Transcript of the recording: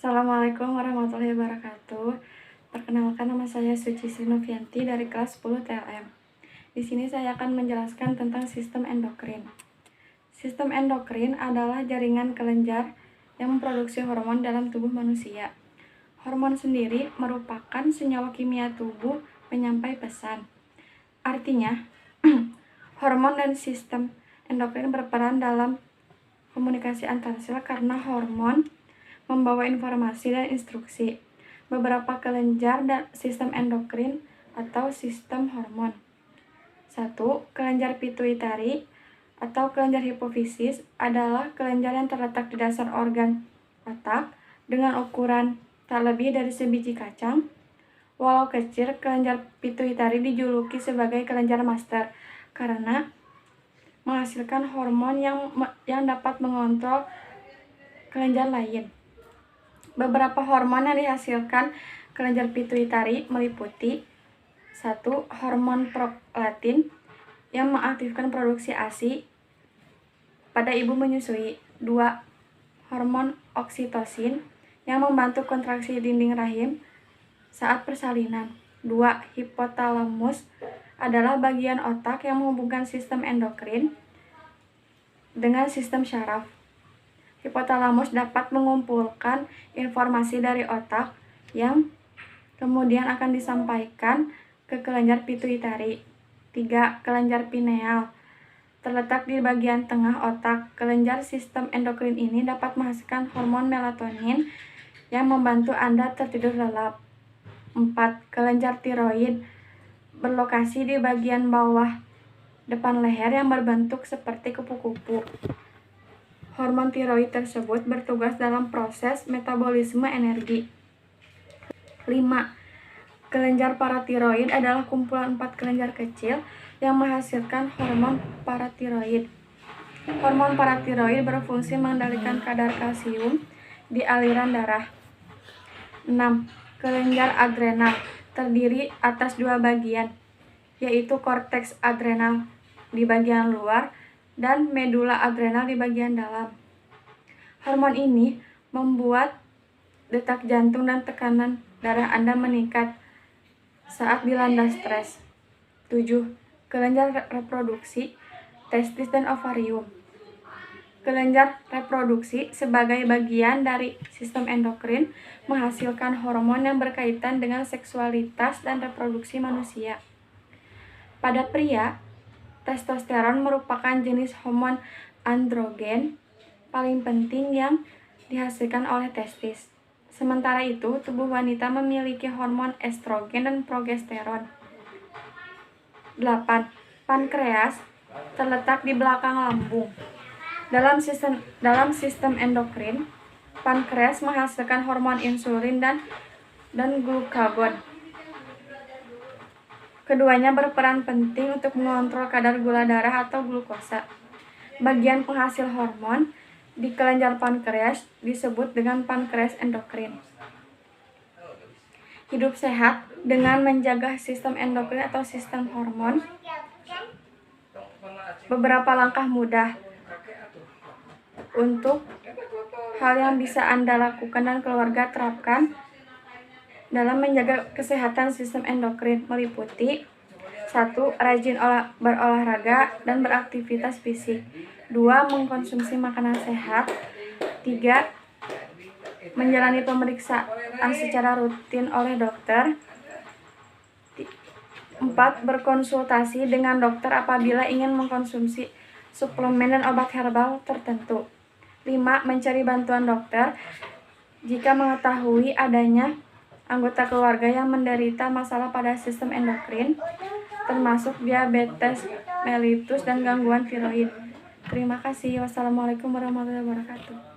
Assalamualaikum warahmatullahi wabarakatuh. Perkenalkan, nama saya Suci Sri Novianti dari kelas 10 TLM. Di sini saya akan menjelaskan tentang sistem endokrin. Sistem endokrin adalah jaringan kelenjar yang memproduksi hormon dalam tubuh manusia. Hormon sendiri merupakan senyawa kimia tubuh penyampai pesan. Artinya, hormon dan sistem endokrin berperan dalam komunikasi antar sel karena hormon membawa informasi dan instruksi. Beberapa kelenjar dan sistem endokrin atau sistem hormon. 1. Kelenjar pituitari atau kelenjar hipofisis adalah kelenjar yang terletak di dasar organ otak dengan ukuran tak lebih dari sebiji kacang. Walau kecil, kelenjar pituitari dijuluki sebagai kelenjar master karena menghasilkan hormon yang dapat mengontrol kelenjar lain. Beberapa hormon yang dihasilkan kelenjar pituitari meliputi 1. Hormon prolaktin yang mengaktifkan produksi ASI pada ibu menyusui. 2. Hormon oksitosin yang membantu kontraksi dinding rahim saat persalinan. 2. Hipotalamus adalah bagian otak yang menghubungkan sistem endokrin dengan sistem syaraf. Hipotalamus dapat mengumpulkan informasi dari otak yang kemudian akan disampaikan ke kelenjar pituitari. 3. Kelenjar pineal terletak di bagian tengah otak. Kelenjar sistem endokrin ini dapat menghasilkan hormon melatonin yang membantu Anda tertidur lelap. 4. Kelenjar tiroid berlokasi di bagian bawah depan leher yang berbentuk seperti kupu-kupu. Hormon tiroid tersebut bertugas dalam proses metabolisme energi. 5. Kelenjar paratiroid adalah kumpulan 4 kelenjar kecil yang menghasilkan hormon paratiroid. Hormon paratiroid berfungsi mengendalikan kadar kalsium di aliran darah. 6. Kelenjar adrenal terdiri atas 2 bagian, yaitu korteks adrenal di bagian luar dan medula adrenal di bagian dalam. Hormon ini membuat detak jantung dan tekanan darah Anda meningkat saat dilanda stres. 7. Kelenjar reproduksi, testis dan ovarium. Kelenjar reproduksi sebagai bagian dari sistem endokrin menghasilkan hormon yang berkaitan dengan seksualitas dan reproduksi manusia. Pada pria, testosteron merupakan jenis hormon androgen paling penting yang dihasilkan oleh testis. Sementara itu, tubuh wanita memiliki hormon estrogen dan progesteron. 8. Pankreas terletak di belakang lambung. Dalam sistem endokrin, pankreas menghasilkan hormon insulin dan glukagon. Keduanya berperan penting untuk mengontrol kadar gula darah atau glukosa. Bagian penghasil hormon di kelenjar pankreas disebut dengan pankreas endokrin. Hidup sehat dengan menjaga sistem endokrin atau sistem hormon. Beberapa langkah mudah untuk hal yang bisa Anda lakukan dan keluarga terapkan dalam menjaga kesehatan sistem endokrin meliputi 1. Rajin berolahraga dan beraktivitas fisik. 2. Mengkonsumsi makanan sehat. 3. Menjalani pemeriksaan secara rutin oleh dokter. 4. Berkonsultasi dengan dokter apabila ingin mengkonsumsi suplemen dan obat herbal tertentu. 5. Mencari bantuan dokter jika mengetahui adanya anggota keluarga yang menderita masalah pada sistem endokrin, termasuk diabetes mellitus dan gangguan tiroid. Terima kasih. Wassalamualaikum warahmatullahi wabarakatuh.